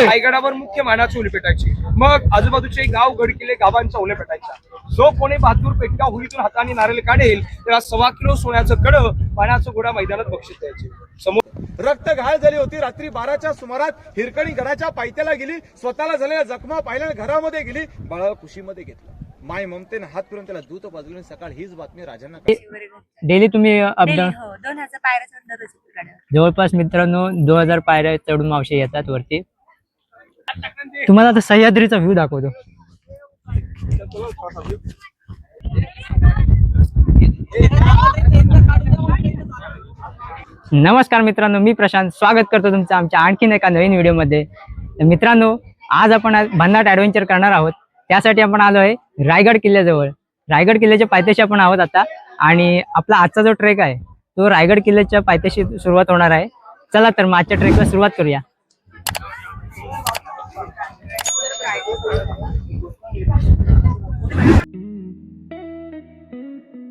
रायगडावर मुख्य मानाची ओले पेटायची, मग आजूबाजूचे गाव गडकिल्ले गावांचा ओले पेटायचा. जो कोणी बहादूर पेटका होळीतून हाताने नारळ काढेल त्याला 1.25 किलो सोन्याचं कडं पाण्याचं घोडा मैदानात बक्षीस द्यायचे. समोर रक्त घाळ झाली होती. रात्री 12च्या सुमारात हिरकणी गडाच्या पायथ्याला गेली. स्वतःला झालेल्या जखमा पाहिल्याने घरामध्ये गेली. बाळाला कुशीमध्ये घेतलं. माय ममतेने हात फिरून त्याला दूत पाजवले. सकाळ हीच बातमी राजांना डेली तुम्ही अपडाऊन 2000 पायऱ्या चढणार जवळपास मित्रांनो 2000 पायऱ्या चढून मावशी येतात वरती. तुम्हाला आता सह्याद्रीचा व्ह्यू दाखवतो. नमस्कार मित्रांनो, मी प्रशांत स्वागत करतो तुमचं आमच्या आणखीन एका नवीन व्हिडिओमध्ये. मित्रांनो, आज आपण भन्नाट ऍडव्हेंचर करणार आहोत. त्यासाठी आपण आलो आहे रायगड किल्ल्याजवळ. रायगड किल्ल्याच्या पायथ्याशी आपण आहोत आता, आणि आपला आजचा जो ट्रेक आहे तो रायगड किल्ल्याच्या पायथ्याशी सुरुवात होणार आहे. चला तर मग आजच्या ट्रेकला सुरुवात करूया.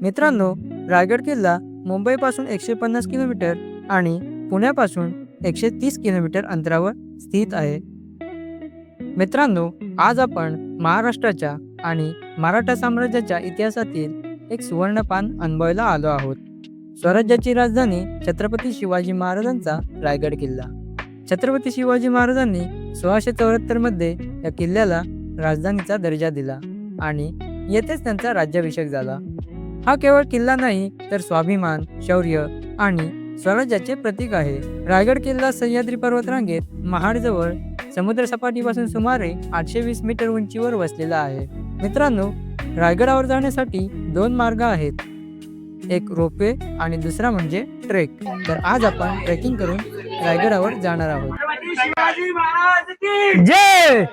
मित्रांनो, रायगड किल्ला मुंबईपासून 150 किलोमीटर आणि पुण्यापासून 130 किलोमीटर अंतरावर स्थित आहे. मित्रांनो, आज आपण महाराष्ट्राच्या आणि मराठा साम्राज्याच्या इतिहासातील एक सुवर्णपान अनुभवायला आलो आहोत. स्वराज्याची राजधानी छत्रपती शिवाजी महाराजांचा रायगड किल्ला. छत्रपती शिवाजी महाराजांनी 1674 मध्ये या किल्ल्याला राजधानीचा दर्जा दिला आणि येथेच त्यांचा राज्याभिषेक झाला. हा केवळ किल्ला नाही तर स्वाभिमान, शौर्य आणि स्वराज्याचे प्रतीक आहे. रायगड किल्ला सह्याद्री पर्वतरांगेत महाडजवळ समुद्र सपाटीपासून सुमारे 820 मीटर उंचीवर वसलेला आहे. मित्रांनो, रायगडावर जाण्यासाठी 2 मार्ग आहेत, एक रोपवे आणि दुसरा म्हणजे ट्रेक. तर आज आपण ट्रेकिंग करून रायगडावर जाणार आहोत. जय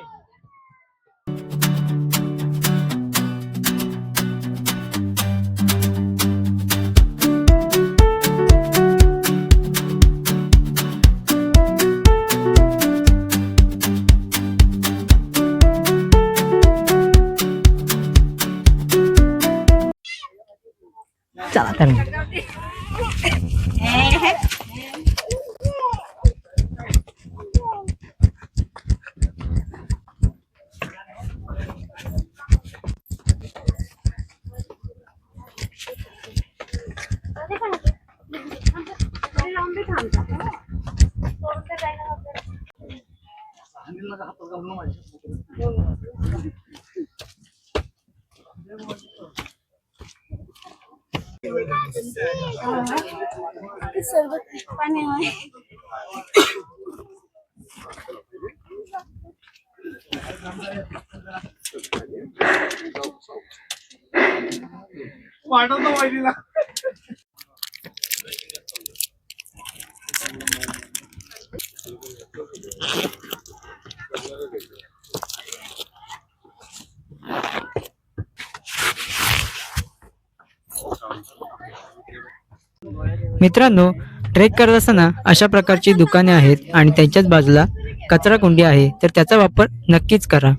चला तर पाणी वाढवतो वहिनीला. मित्रांनो, ट्रेक करत असताना अशा प्रकारची दुकाने आहेत आणि त्यांच्याच बाजूला कचरा कुंडी आहे, तर त्याचा वापर नक्कीच करा.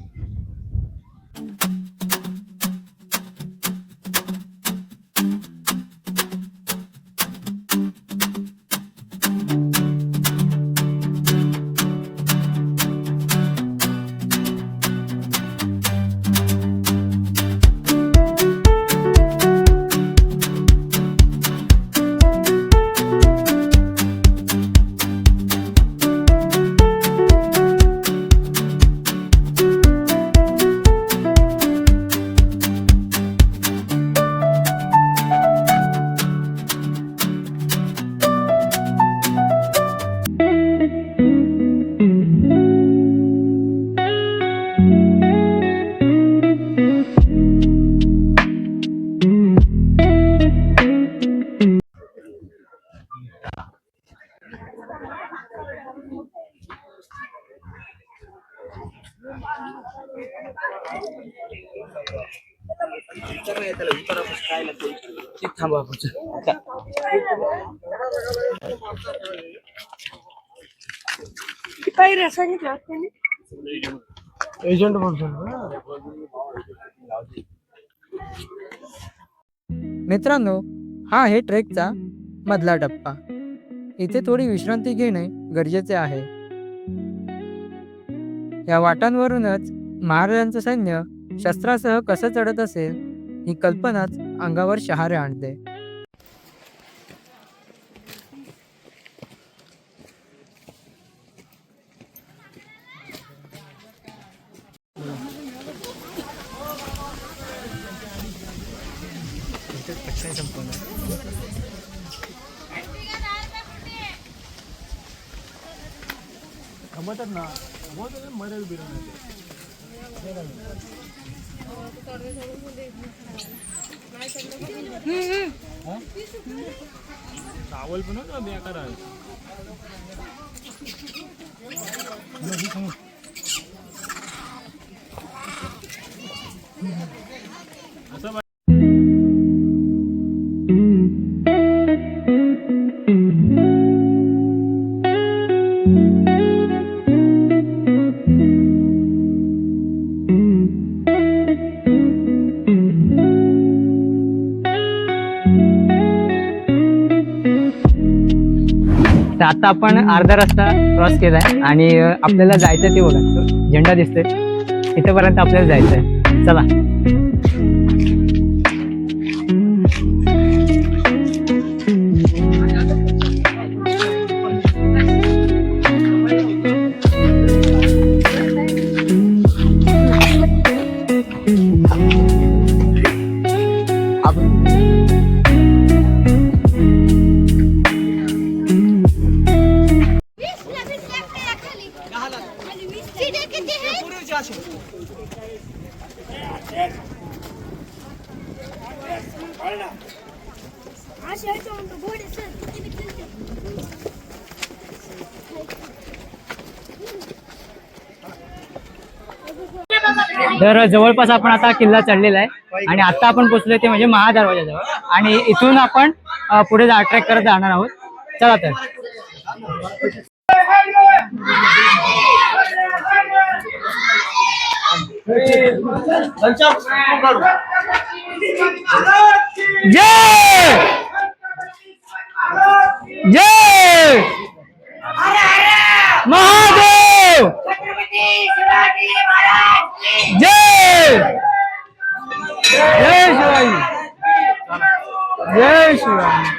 थांबा आपण. पायऱ्या सांगितल्या होत्या ना. एजंट म्हणतो. मित्रांनो, हा आहे ट्रेकचा मधला टप्पा. इथे थोडी विश्रांती घेणे गरजेचे आहे. या वाटांवरूनच महाराजांचं सैन्य शस्त्रासह कसं चढत असेल ही कल्पनाच अंगावर शहारे आणते. तर आता आपण अर्धा रस्ता क्रॉस केलाय आणि आपल्याला जायचं ते बघा, तो झेंडा दिसतोय इथपर्यंत आपल्याला जायचंय. चला. तर जवळपास आपण आता किल्ला चढलेला आहे आणि आता आपण पोहोचलोय ते म्हणजे महादरवाजाजवळ आणि इथून आपण पुढे ट्रेक करत जाणार आहोत. चला तर. जय जय महादेव जय जय शिवाजी जय शिवाजी.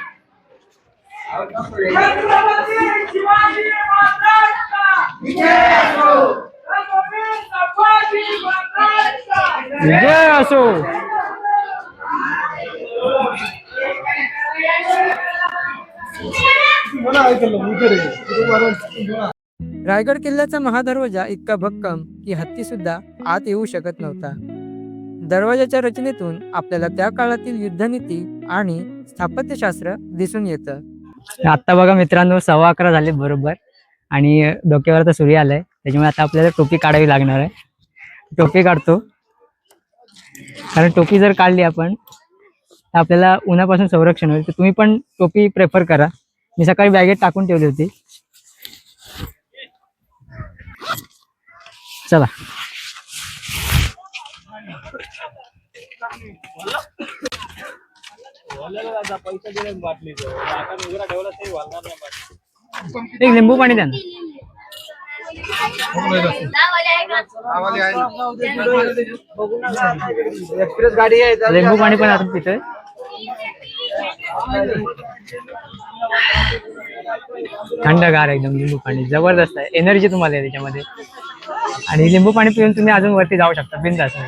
विजय असो. रायगड किल्ल्याचा महादरवाजा इतका भक्कम की हत्ती सुद्धा आत येऊ शकत नव्हता. दरवाजाच्या रचनेतून आपल्याला त्या काळातील युद्धनीती आणि स्थापत्यशास्त्र दिसून येतं. आता बघा मित्रांनो, 11:15 झाले बरोबर आणि डोक्यावर तर सूर्य आलाय, त्याच्यामुळे आता आपल्याला टोपी काढावी लागणार आहे. टोपी काढतो, कारण टोपी जर काढली आपण तर आपल्याला उन्हापासून संरक्षण होईल. तर तुम्ही पण टोपी प्रेफर करा. मी सकाळी बॅगेत टाकून ठेवली होती. चला. एक लिंबू पाणी द्या ना. एक्सप्रेस गाडी आहे. लिंबू पाणी पण आपण पितोय. थंडगार एकदम लिंबू पाणी जबरदस्त आहे. एनर्जी तुम्हाला आहे त्याच्यामध्ये आणि लिंबू पाणी पिऊन तुम्ही अजून वरती जाऊ शकता बिनधास्त.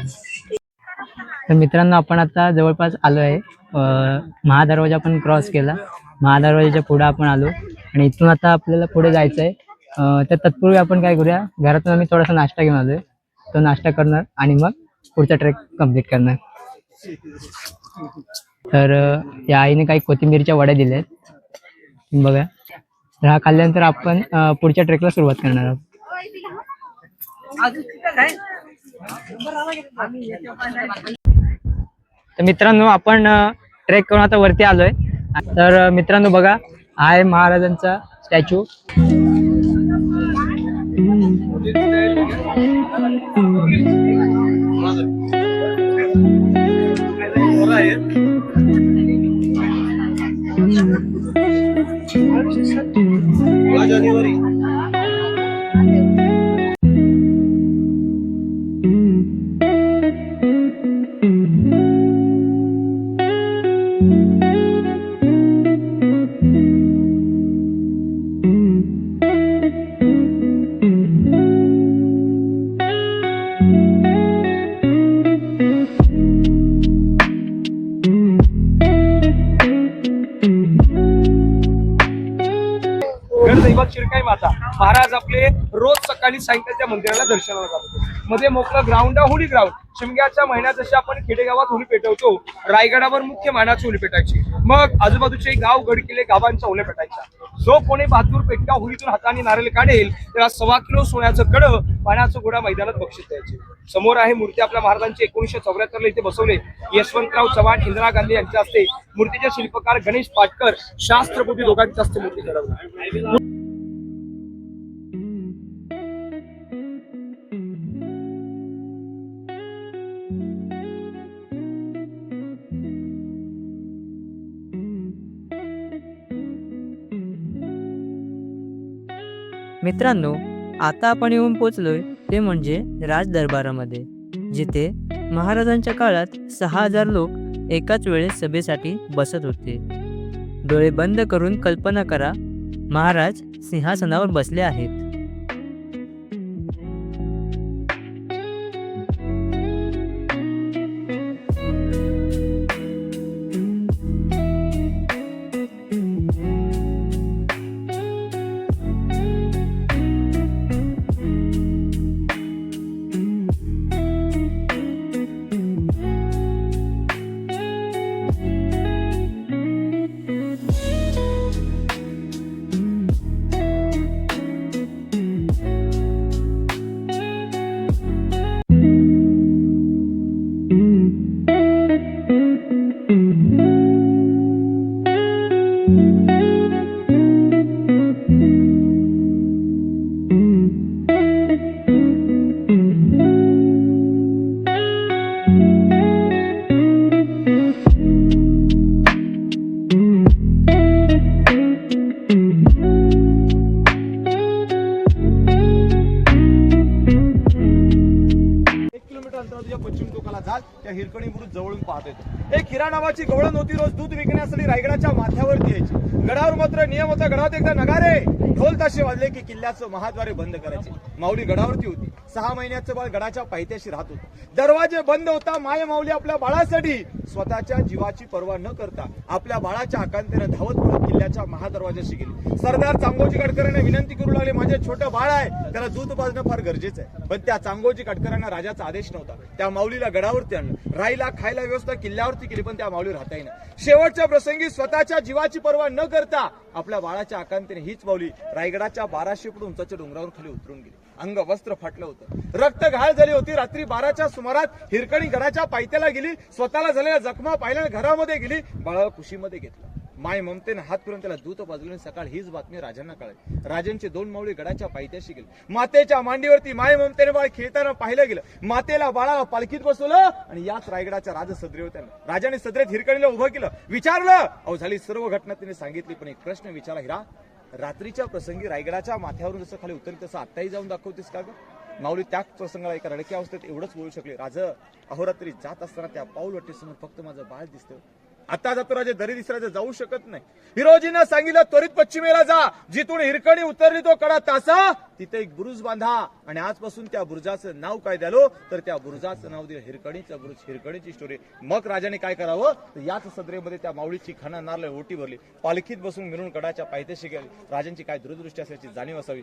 तर मित्रांनो, आपण आता जवळपास आलो आहे. महादरवाजा पण क्रॉस केला. महादरवाजाच्या पुढे आपण आलो आणि इथून आता आपल्याला पुढे जायचं आहे. तर तत्पूर्वी आपण काय करूया, घरातून आम्ही थोडासा नाश्ता घेऊन आलोय. तो नाश्ता करणार आणि मग पुढचा ट्रेक कम्प्लीट करणार. तर या आईने काही कोथिंबीरच्या वड्या दिल्या आहेत बघा. तर हा खाल्ल्यानंतर आपण पुढच्या ट्रेकला सुरुवात करणार आहोत. तर मित्रांनो आपण ट्रेक करून आता वरती आलोय. तर मित्रांनो बघा, हा आहे महाराजांचा स्टॅच्यू. गणदैवत शिरकाई माता महाराज आपले रोज सकाळी सायंकाळच्या मंदिराला दर्शनाला जात होते. मध्ये मोकळं ग्राउंड आहे होली ग्राउंड. शिमग्याच्या महिन्यात जसे आपण खेडेगावात होली पेटवतो, रायगडावर मुख्य मानाची होली पेटायची. मग आजूबाजूचे गाव गडकिल्ले गावांच्या होल्या पेटायच्या. जो कोणी बहादूर पेटका होळीतून हाताने नारळ काढेल त्याला 1.25 किलो सोन्याचं कडं, पाण्याचं घोडा मैदानात बक्षीस द्यायचे. समोर आहे मूर्ती आपल्या महाराजांची 1974 ला इथे बसवले. यशवंतराव चव्हाण, इंदिरा गांधी यांच्या हस्ते. मूर्तीचे शिल्पकार गणेश पाटकर, शास्त्रपोती दोघांच्या हस्ते मूर्ती घडवली. मित्रांनो, आता आपण येऊन पोचलोय ते म्हणजे राज दरबारामध्ये, जिथे महाराजांच्या काळात 6000 लोक एकाच वेळेस सभेसाठी बसत होते. डोळे बंद करून कल्पना करा, महाराज सिंहासनावर बसले आहेत. पश्चिम टोकाला जाल त्या हिरकणी बुरुज जवळून पाहता येतो. एक हिरा नावाची गवळण होती. रोज दूध विकण्यासाठी रायगडाच्या माथ्यावरती यायची. गडावर मात्र नियम होता, गडावर एकदा नगारे ढोल ताशे वाजले की किल्ल्याचं महाद्वारे बंद करायचे. माऊली गडावरती होती. 6 महिन्याचं बाळ गडाच्या पायथ्याशी राहत होतं. दरवाजे बंद होता. माय माऊली आपल्या बाळासाठी स्वतःच्या जीवाची पर्वा न करता आपल्या बाळाच्या आकांतेने धावत पडत किल्ल्याच्या महादरवाजाशी गेली. सरदार चांगोजी काटकरांना विनंती करू लागले, माझे छोटं बाळ आहे, त्याला दूध पाजणं फार गरजेचं आहे. पण त्या चांगोजी काटकरांना राजाचा आदेश नव्हता. त्या माऊलीला गडावरती आणलं. राहायला खायला व्यवस्था किल्ल्यावरती केली, पण त्या माऊली राहता येईना. शेवटच्या प्रसंगी स्वतःच्या जीवाची पर्वा न करता आपल्या बाळाच्या आकांतेने हीच माऊली रायगडाच्या 1200 फूट उंचाच्या डोंगरावर खाली उतरून गेली. अंग वस्त्र फाटलं होतं. रक्त घाळ झाली होती. रात्री 12च्या सुमारात हिरकणी गडाच्या पायथ्याला गेली. स्वतःला झालेल्या जखमा पाहिल्याने घरामध्ये गेली. बाळाला कुशीमध्ये घेतलं. माय ममतेने हात फिरून त्याला दूत पाजवले. सकाळ हीच बातमी राजांना कळली. राजांचे 2 माऊली गडाच्या पायथ्याशी गेले. मातेच्या मांडीवरती माय ममतेने बाळ खेळताना पाहिलं गेलं. मातेला बाळाला पालखीत बसवलं आणि याच रायगडाच्या राजसदरेवर त्यांना राजाने सदरेत हिरकणीला उभं केलं. विचारलं, अहो झाली सर्व घटना तिने सांगितली, पण एक प्रश्न विचारला, हिरा रात्रीच्या प्रसंगी रायगडाच्या माथ्यावरून जसं खाली उतरली तसं आत्ताही जाऊन दाखवतेस का ग? माऊली त्याच प्रसंगाला एका रडक्या अवस्थेत एवढंच बोलू शकले, राज अहोरात्री जात असताना त्या पाऊल वाटेसमोर फक्त माझं बाळ दिसतं. आता जातो राजे, दरी दिसराजे जाऊ शकत नाही. हिरोजीनं सांगितलं, त्वरित पश्चिमेला जा. जिथून हिरकणी उतरली तो कडा तासा, तिथे एक बुरुज बांधा आणि आजपासून त्या बुरुजाचं नाव काय द्यालो तर त्या बुरुजाचं नाव दिलं हिरकणीचं बुरुज. हिरकणीची स्टोरी. मग राजाने काय करावं तर याच सदरेमध्ये त्या माऊलीची खाना नारळ ओटी भरली. पालखीत बसून मिळून गडाच्या पायथ्याशी गेली. राजांची काय दूरदृष्टी असल्याची जाणीव असावी.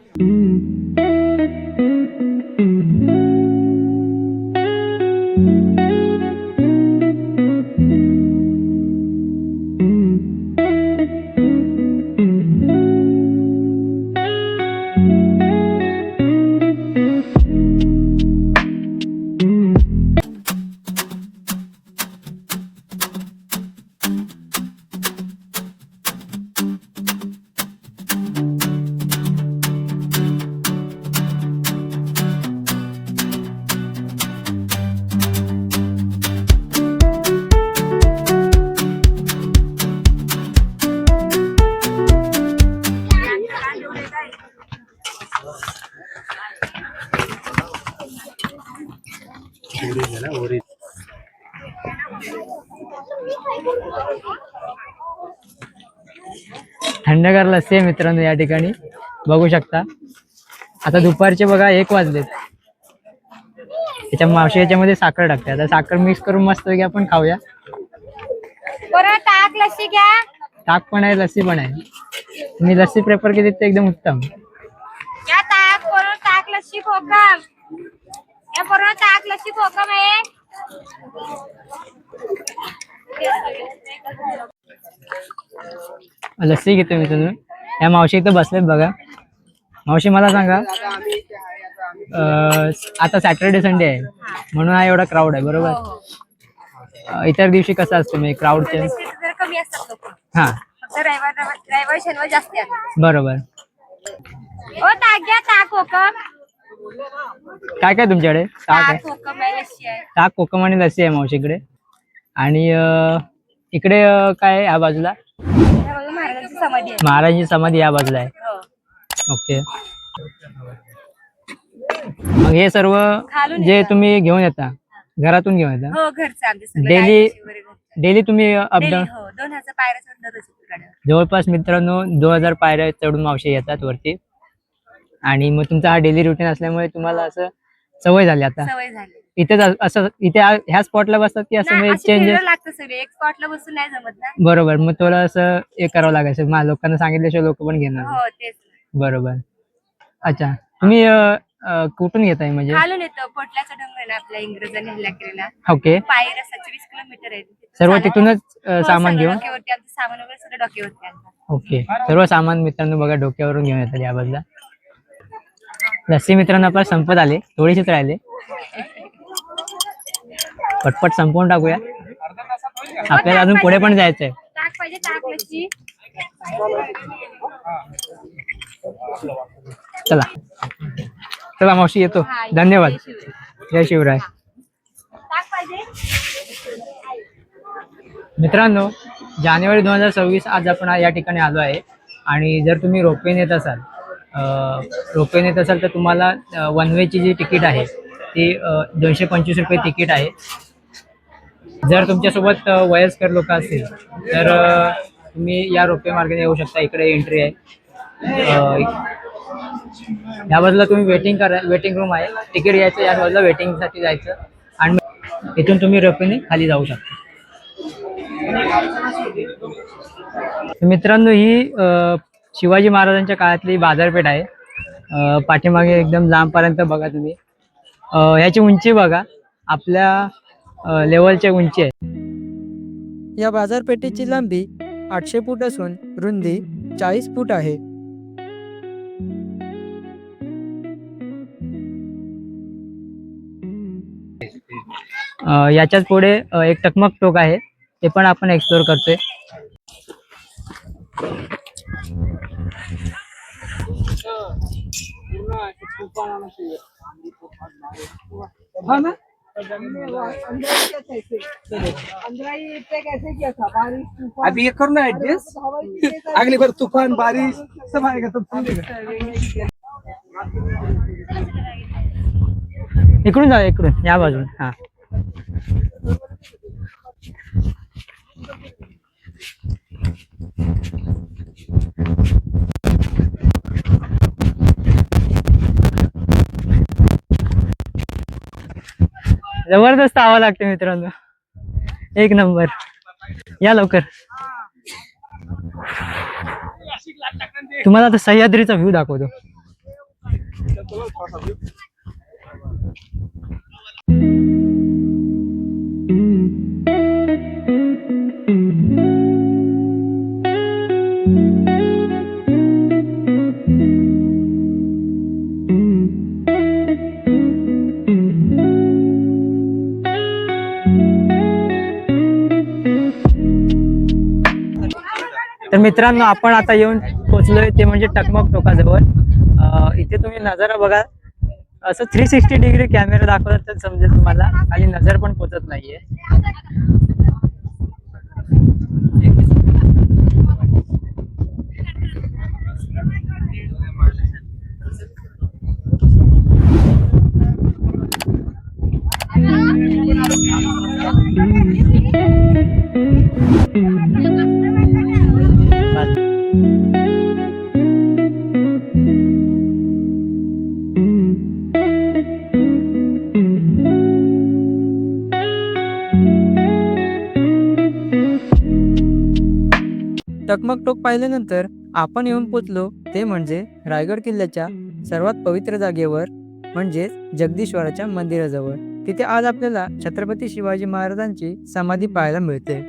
थंडगार लस्सी आहे मित्रांनो या ठिकाणी बघू शकता. आता दुपारचे बघा 1 वाजलेत. त्याच्या मावशी याच्यामध्ये साखर टाकते. आता साखर मिक्स करून मस्त पैकी आपण खाऊया. बरं ताक लस्सी घ्या. ताक पण आहे लस्सी पण आहे. तुम्ही लस्सी प्रेफर केली तर एकदम उत्तम. या ताक बरोबर ताक लस्सी कोकम. या बरोबर ताक लस्सी कोकम आहे. लस्सी घेतो मी तुम्ही. या मावशी इथं बसलेत बघा. मावशी मला सांगा आता सॅटर्डे संडे आहे म्हणून हा एवढा क्राऊड आहे बरोबर. इतर दिवशी कसं असतं म्हणजे क्राऊडचे जरा कमी असतात लोक. हा फक्त रविवार शनिवार जास्त आहेत. बरोबर. ओ ताक घ्या ताक कोकम. काय काय तुमच्याकडे? ताक आहे, ताक कोकम आहे लस्सी आहे. ताक कोकम आणि लस्सी आहे मावशीकडे. आणि इकडे काय आहे या बाजूला? या बाजूला महाराजांची समाधी आहे. महाराजांची समाधी या बाजूला आहे. हो. ओके. मग हे सर्व खालून जे येतात. तुम्ही घेऊन येता घरातून घेऊन येता हो घरचं आमचं सगळं डेली गाईची वगैरे घरचं. डेली तुम्ही अपडाऊन? Daily, हो 2000 पायऱ्या चढून दररोज गाड्यावर. जवळपास मित्रांनो 2000 पायऱ्या चढून मावशी येतात वरती. आणि मग तुमचा हा डेली रुटीन असल्यामुळे तुम्हाला असं सवय झाली आता सवय झाली. इथेच असं इथे ह्या स्पॉटला बसतात की असं नाही, म्हणजे अशी चेंज? फिरायला लागतं सगळे. एक स्पॉटला बसून नाही जमत ना. बरोबर. मग तुला असं हे करावं लागायचं. लोकांना सांगितल्याशिवाय लोक पण घेणार नाही. हो तेच. बरोबर. अच्छा तुम्ही कुठून घेताय म्हणजे? खालून येतो पोटल्याचा डोंगर आहे ना आपल्या इंग्रजांनी हल्ला केलेला. ओके. पायऱ्या 20 किलोमीटर आहे. सर्व चालत. तिथूनच हो, सामान सगळं घेऊन? डोक्यावरती आमचं सामान वगैरे सगळं डोक्यावरती आणतात. ओके. सर्व सामान मित्रांनो बघा डोक्यावरून घेऊन येतात या बाजूला. लस्सी मित्रांनो आपल्याला संपत आले. थोडीशीच राहिले. पटपट संपवून टाकूया. आपल्याला अजून पुढे पण जायचंय. ताक पाहिजे ताक लस्सी. चला चला मावशी येतो. हा, धन्यवाद. जय शिवराय. जय शिवराय. ताक पाहिजे. मित्रांनो जानेवारी 2026 आज आपण या ठिकाणी आलो आहे. आणि जर तुम्ही रोपवेने येत असाल तर तुम्हाला वन वेची जी तिकीट आहे ती 225 रुपये तिकीट आहे. जर तुमच्यासोबत वयस्कर लोक असतील तर तुम्ही या रोपवे मार्गाने येऊ शकता. इकडे एंट्री आहे. या बाजूला तुम्ही वेटिंग रूम आहे. तिकीट घ्यायचं, या बाजूला वेटिंगसाठी जायचं आणि इथून तुम्ही रोपवेने खाली जाऊ शकता. मित्रांनो ही शिवाजी महाराजांच्या काळातली बाजारपेठ आहे. पाठीमागे एकदम लांबपर्यंत बघा तुम्ही. ह्याची उंची बघा आपल्या लेवलची उंची आहे. या बाजारपेठेची लांबी 800 फूट असून रुंदी 40 फूट आहे. याच्याच पुढे एक टकमक टोक आहे. ते पण आपण एक्सप्लोर करतोय. अभी ये करना एडजस्ट. अगली बार तूफान बारिश सब आएगा तो चलेगा. इकडून जा, इकडून या बाजून. हा जबरदस्त आवाज लागते मित्रांनो. एक नंबर. या लवकर. तुम्हाला आता सह्याद्रीचा व्ह्यू दाखवतो. तर मित्रांनो आपण आता येऊन पोहोचलोय ते म्हणजे टकमक टोकाजवळ. इथे तुम्ही नजारा बघा. असं 360 डिग्री कॅमेरा दाखवला तर समजेल तुम्हाला. आणि नजर पण पोचत नाहीये. टकमक टोक पाहिल्यानंतर आपण येऊन पोचलो ते म्हणजे रायगड किल्ल्याच्या सर्वात पवित्र जागेवर, म्हणजेच जगदीश्वराच्या मंदिराजवळ. तिथे आज आपल्याला छत्रपती शिवाजी महाराजांची समाधी पाहायला मिळते.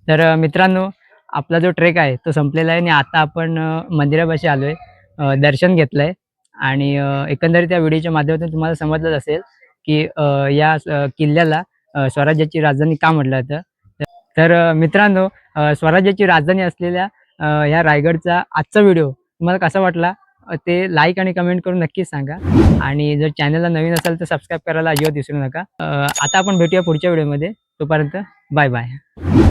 तर मित्रांनो, आपला जो ट्रेक आहे तो संपलेला आहे आणि आता आपण मंदिरापाशी आलोय. दर्शन घेतलंय आणि एकंदरीत या व्हिडिओच्या माध्यमातून तुम्हाला समजलंच असेल की या किल्ल्याला स्वराज्याची राजधानी का म्हटलं जातं. तर मित्रांनो, स्वराज्याची राजधानी असलेल्या ह्या रायगडचा आजचा व्हिडिओ तुम्हाला कसा वाटला ते लाईक आणि कमेंट करून नक्कीच सांगा. आणि जर चॅनलला नवीन असाल तर सबस्क्राईब करायला अजिबात विसरू नका. आता आपण भेटूया पुढच्या व्हिडिओमध्ये. तोपर्यंत बाय बाय.